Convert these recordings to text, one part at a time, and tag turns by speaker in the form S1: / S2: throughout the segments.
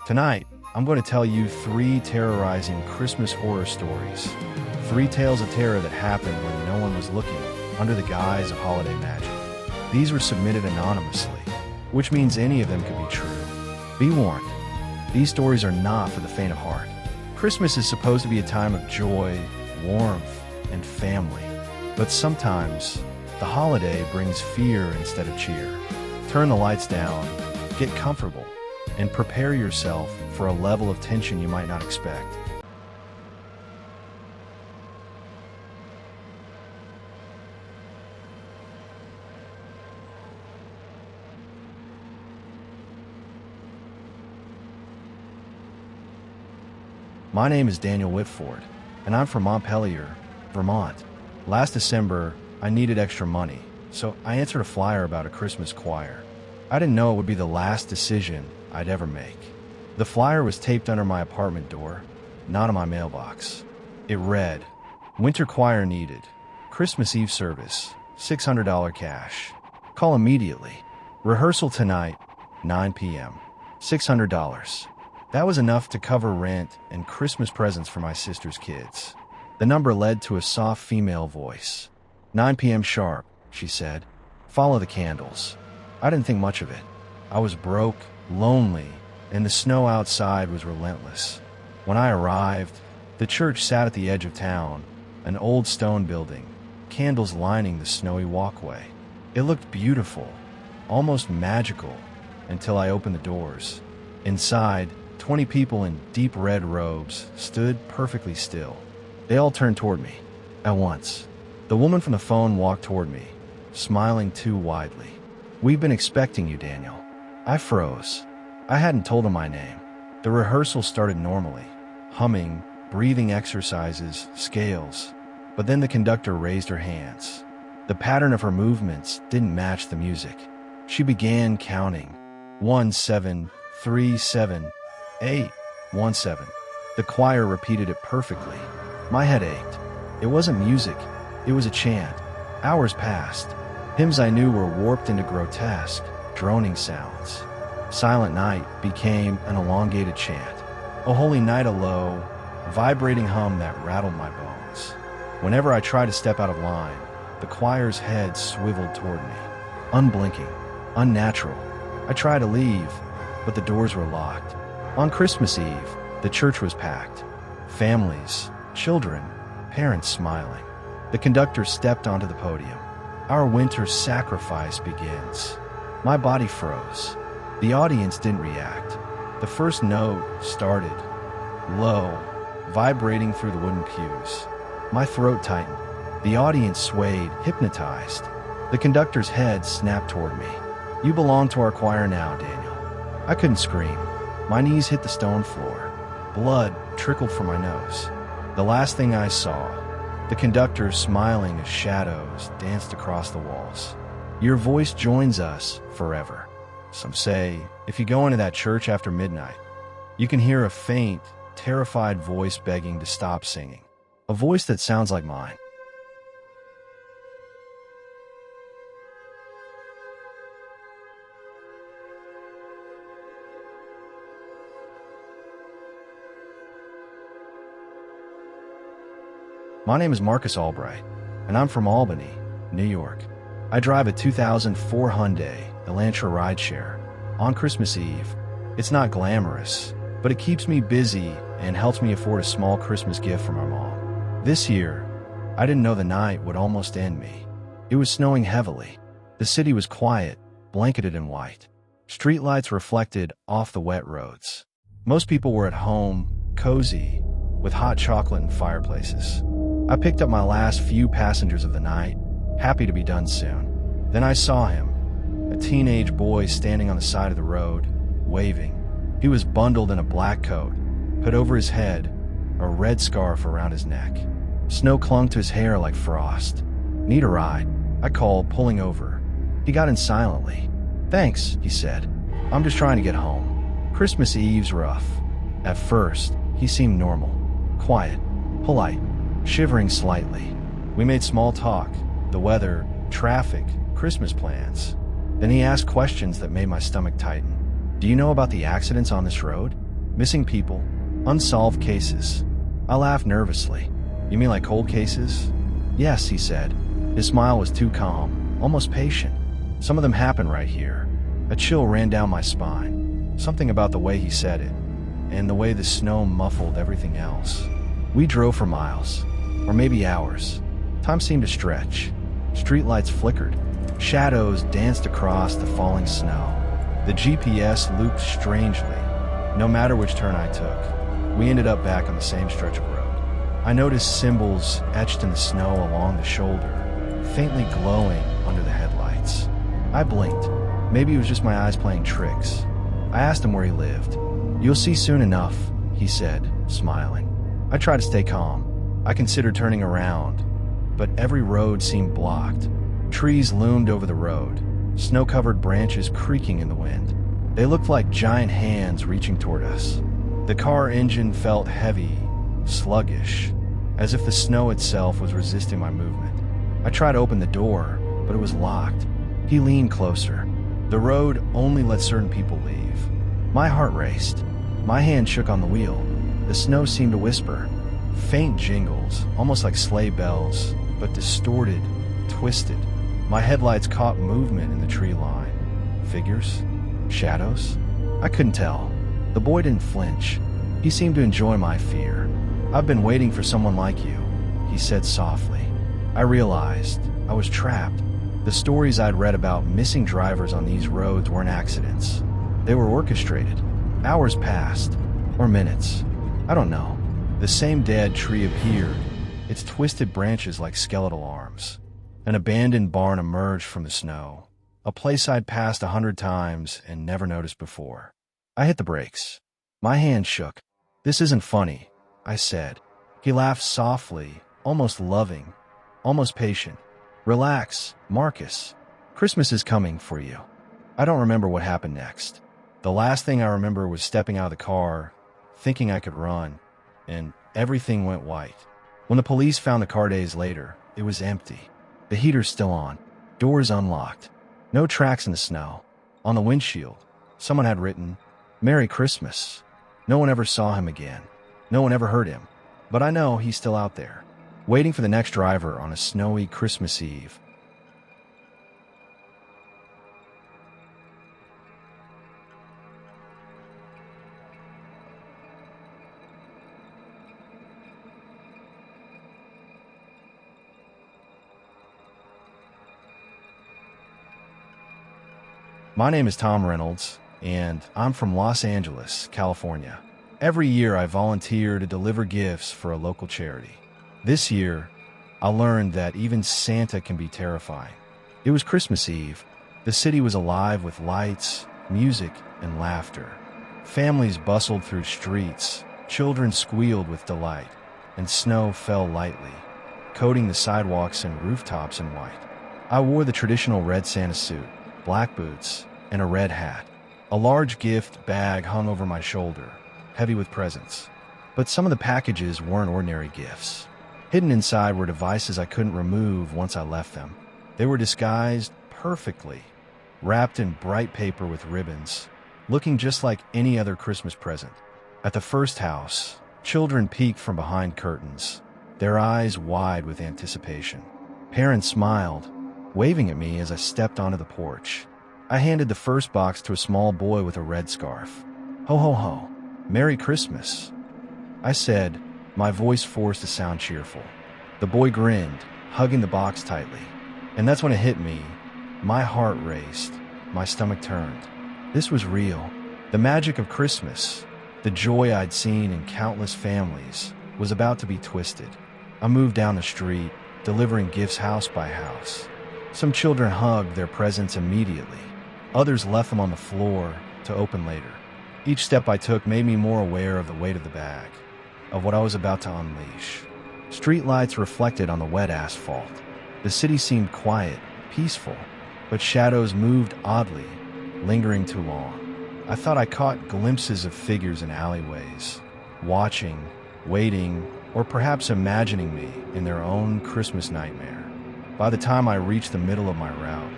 S1: Tonight, I'm going to tell you 3 terrorizing Christmas horror stories. 3 tales of terror that happened when no one was looking, under the guise of holiday magic. These were submitted anonymously, which means any of them could be true. Be warned, these stories are not for the faint of heart. Christmas is supposed to be a time of joy, warmth, and family. But sometimes, the holiday brings fear instead of cheer. Turn the lights down, get comfortable, and prepare yourself for a level of tension you might not expect. My name is Daniel Whitford, and I'm from Montpelier, Vermont. Last December, I needed extra money, so I answered a flyer about a Christmas choir. I didn't know it would be the last decision I'd ever make. The flyer was taped under my apartment door, not on my mailbox. It read, "Winter choir needed. Christmas Eve service, $600 cash. Call immediately. Rehearsal tonight, 9 p.m. $600. That was enough to cover rent and Christmas presents for my sister's kids. The number led to a soft female voice. 9 p.m. sharp, she said. Follow the candles. I didn't think much of it. I was broke, lonely, and the snow outside was relentless. When I arrived, the church sat at the edge of town, an old stone building, candles lining the snowy walkway. It looked beautiful, almost magical, until I opened the doors. Inside, 20 people in deep red robes stood perfectly still. They all turned toward me at once. The woman from the phone walked toward me, smiling too widely. "We've been expecting you, Daniel." I froze. I hadn't told him my name. The rehearsal started normally, humming, breathing exercises, scales. But then the conductor raised her hands. The pattern of her movements didn't match the music. She began counting. 1 7 3 7 8 1 7. The choir repeated it perfectly. My head ached. It wasn't music, it was a chant. Hours passed. Hymns I knew were warped into grotesque, droning sounds. Silent Night became an elongated chant. O Holy Night, a low, vibrating hum that rattled my bones. Whenever I tried to step out of line, the choir's head swiveled toward me. Unblinking, unnatural. I tried to leave, but the doors were locked. On Christmas Eve, the church was packed. Families, children, parents smiling. The conductor stepped onto the podium. Our winter sacrifice begins. My body froze. The audience didn't react. The first note started, low, vibrating through the wooden pews. My throat tightened. The audience swayed, hypnotized. The conductor's head snapped toward me. "You belong to our choir now, Daniel." I couldn't scream. My knees hit the stone floor. Blood trickled from my nose. The last thing I saw, the conductor smiling as shadows danced across the walls. "Your voice joins us forever." Some say, if you go into that church after midnight, you can hear a faint, terrified voice begging to stop singing. A voice that sounds like mine. My name is Marcus Albright, and I'm from Albany, New York. I drive a 2004 Hyundai Elantra rideshare. On Christmas Eve, it's not glamorous, but it keeps me busy and helps me afford a small Christmas gift for my mom. This year, I didn't know the night would almost end me. It was snowing heavily. The city was quiet, blanketed in white. Streetlights reflected off the wet roads. Most people were at home, cozy, with hot chocolate and fireplaces. I picked up my last few passengers of the night, happy to be done soon. Then I saw him, a teenage boy standing on the side of the road, waving. He was bundled in a black coat, put over his head, a red scarf around his neck. Snow clung to his hair like frost. "Need a ride?" I called, pulling over. He got in silently. "Thanks," he said. "I'm just trying to get home. Christmas Eve's rough." At first, he seemed normal, quiet, polite, shivering slightly. We made small talk, the weather, traffic, Christmas plans. Then he asked questions that made my stomach tighten. "Do you know about the accidents on this road?" Missing people. Unsolved cases. I laughed nervously. You mean like cold cases? Yes, he said. His smile was too calm, almost patient. Some of them happen right here. A chill ran down my spine. Something about the way he said it, and the way the snow muffled everything else. We drove for miles, or maybe hours. Time seemed to stretch. Streetlights flickered. Shadows danced across the falling snow. The GPS looped strangely. No matter which turn I took, we ended up back on the same stretch of road. I noticed symbols etched in the snow along the shoulder, faintly glowing under the headlights. I blinked. Maybe it was just my eyes playing tricks. I asked him where he lived. You'll see soon enough, he said, smiling. I tried to stay calm. I considered turning around, but every road seemed blocked. Trees loomed over the road, snow-covered branches creaking in the wind. They looked like giant hands reaching toward us. The car engine felt heavy, sluggish, as if the snow itself was resisting my movement. I tried to open the door, but it was locked. He leaned closer. The road only let certain people leave. My heart raced. My hand shook on the wheel. The snow seemed to whisper. Faint jingles, almost like sleigh bells, but distorted, twisted. My headlights caught movement in the tree line. Figures? Shadows? I couldn't tell. The boy didn't flinch. He seemed to enjoy my fear. I've been waiting for someone like you, he said softly. I realized I was trapped. The stories I'd read about missing drivers on these roads weren't accidents. They were orchestrated. Hours passed, or minutes. I don't know. The same dead tree appeared, its twisted branches like skeletal arms. An abandoned barn emerged from the snow, a place I'd passed 100 times and never noticed before. I hit the brakes. My hand shook. This isn't funny, I said. He laughed softly, almost loving, almost patient. Relax, Marcus. Christmas is coming for you. I don't remember what happened next. The last thing I remember was stepping out of the car, thinking I could run, and everything went white. When the police found the car days later, it was empty. The heater's still on, doors unlocked, no tracks in the snow. On the windshield, someone had written, "Merry Christmas." No one ever saw him again. No one ever heard him. But I know he's still out there, waiting for the next driver on a snowy Christmas Eve. My name is Tom Reynolds, and I'm from Los Angeles, California. Every year I volunteer to deliver gifts for a local charity. This year, I learned that even Santa can be terrifying. It was Christmas Eve. The city was alive with lights, music, and laughter. Families bustled through streets, children squealed with delight, and snow fell lightly, coating the sidewalks and rooftops in white. I wore the traditional red Santa suit, black boots, and a red hat. A large gift bag hung over my shoulder, heavy with presents. But some of the packages weren't ordinary gifts. Hidden inside were devices I couldn't remove once I left them. They were disguised perfectly, wrapped in bright paper with ribbons, looking just like any other Christmas present. At the first house, children peeked from behind curtains, their eyes wide with anticipation. Parents smiled, waving at me as I stepped onto the porch. I handed the first box to a small boy with a red scarf. "Ho, ho, ho. Merry Christmas," I said, my voice forced to sound cheerful. The boy grinned, hugging the box tightly. And that's when it hit me. My heart raced. My stomach turned. This was real. The magic of Christmas, the joy I'd seen in countless families, was about to be twisted. I moved down the street, delivering gifts house by house. Some children hugged their presents immediately. Others left them on the floor to open later. Each step I took made me more aware of the weight of the bag, of what I was about to unleash. Streetlights reflected on the wet asphalt. The city seemed quiet, peaceful, but shadows moved oddly, lingering too long. I thought I caught glimpses of figures in alleyways, watching, waiting, or perhaps imagining me in their own Christmas nightmare. By the time I reached the middle of my route,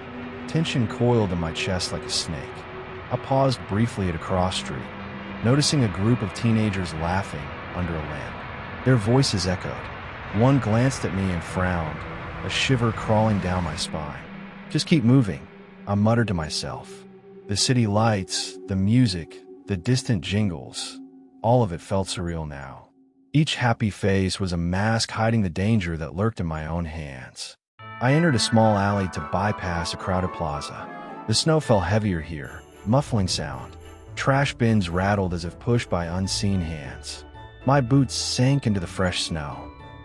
S1: tension coiled in my chest like a snake. I paused briefly at a cross street. noticing a group of teenagers laughing under a lamp. Their voices echoed. One glanced at me and frowned, a shiver crawling down my spine. "Just keep moving," I muttered to myself. The city lights, the music, the distant jingles, all of it felt surreal now. Each happy face was a mask hiding the danger that lurked in my own hands. I entered a small alley to bypass a crowded plaza. The snow fell heavier here, muffling sound. Trash bins rattled as if pushed by unseen hands. My boots sank into the fresh snow.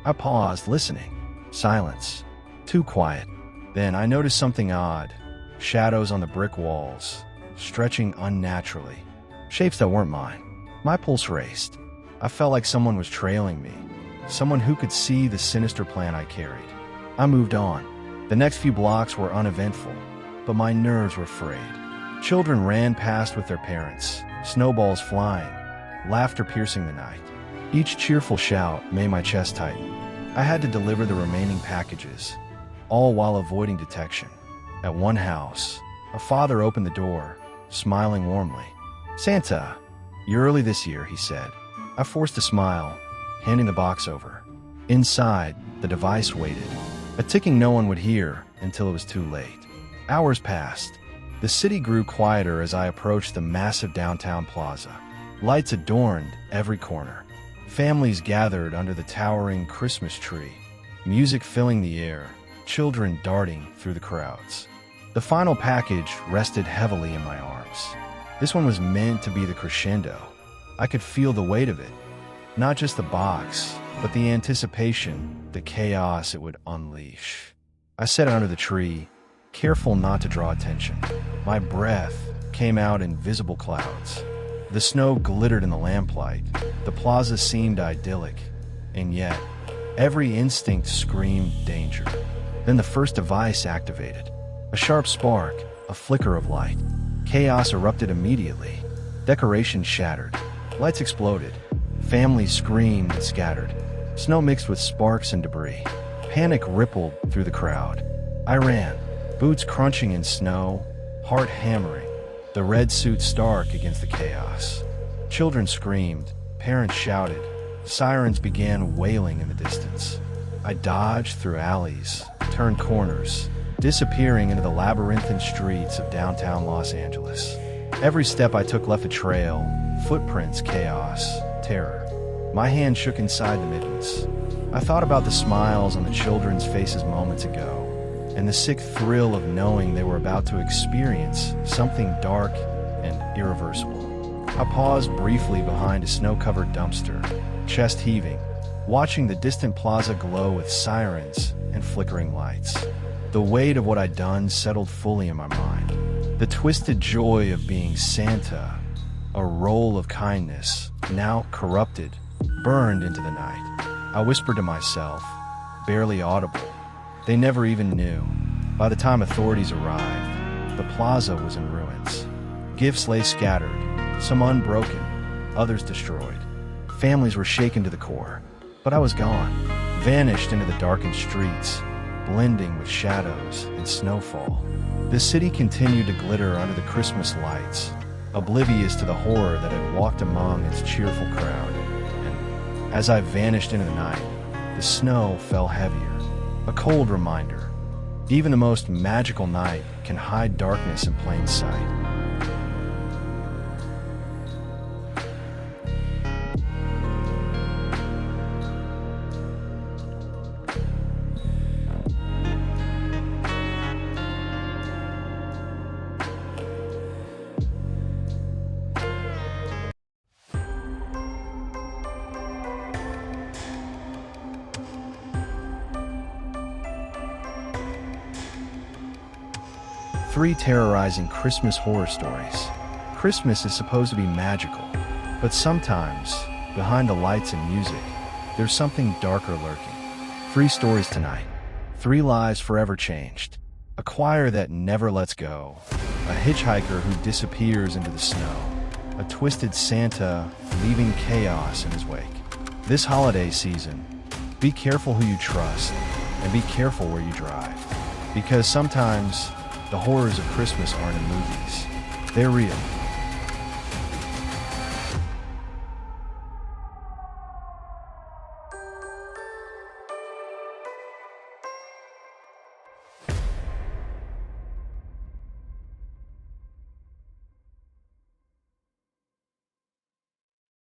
S1: I paused, listening. Silence. Too quiet. Then I noticed something odd. Shadows on the brick walls, stretching unnaturally. Shapes that weren't mine. My pulse raced. I felt like someone was trailing me. Someone who could see the sinister plan I carried. I moved on. The next few blocks were uneventful, but my nerves were frayed. Children ran past with their parents, snowballs flying, laughter piercing the night. Each cheerful shout made my chest tighten. I had to deliver the remaining packages, all while avoiding detection. At one house, a father opened the door, smiling warmly. "Santa, you're early this year," he said. I forced a smile, handing the box over. Inside, the device waited, a ticking no one would hear until it was too late. Hours passed. The city grew quieter as I approached the massive downtown plaza. Lights adorned every corner. Families gathered under the towering Christmas tree, music filling the air, children darting through the crowds. The final package rested heavily in my arms. This one was meant to be the crescendo. I could feel the weight of it. Not just the box, but the anticipation, the chaos it would unleash. I sat under the tree, careful not to draw attention. My breath came out in visible clouds. The snow glittered in the lamplight. The plaza seemed idyllic, and yet every instinct screamed danger. Then the first device activated. A sharp spark, a flicker of light. Chaos erupted immediately. Decorations shattered. Lights exploded. Families screamed and scattered. Snow mixed with sparks and debris. Panic rippled through the crowd. I ran, boots crunching in snow, heart hammering, the red suit stark against the chaos. Children screamed, parents shouted, sirens began wailing in the distance. I dodged through alleys, turned corners, disappearing into the labyrinthine streets of downtown Los Angeles. Every step I took left a trail, footprints, chaos, terror. My hand shook inside the mittens. I thought about the smiles on the children's faces moments ago, and the sick thrill of knowing they were about to experience something dark and irreversible. I paused briefly behind a snow-covered dumpster, chest heaving, watching the distant plaza glow with sirens and flickering lights. The weight of what I'd done settled fully in my mind. The twisted joy of being Santa, a role of kindness, now corrupted, burned into the night. I whispered to myself, barely audible. They never even knew. By the time authorities arrived, the plaza was in ruins. Gifts lay scattered, some unbroken, others destroyed. Families were shaken to the core. But I was gone, vanished into the darkened streets, blending with shadows and snowfall. The city continued to glitter under the Christmas lights, oblivious to the horror that had walked among its cheerful crowd. And as I vanished into the night, the snow fell heavier, a cold reminder. Even the most magical night can hide darkness in plain sight. Three terrorizing Christmas horror stories. Christmas is supposed to be magical, but sometimes, behind the lights and music, there's something darker lurking. 3 stories tonight. 3 lives forever changed. A choir that never lets go. A hitchhiker who disappears into the snow. A twisted Santa leaving chaos in his wake. This holiday season, be careful who you trust, and be careful where you drive. Because sometimes, the horrors of Christmas aren't in movies. They're real.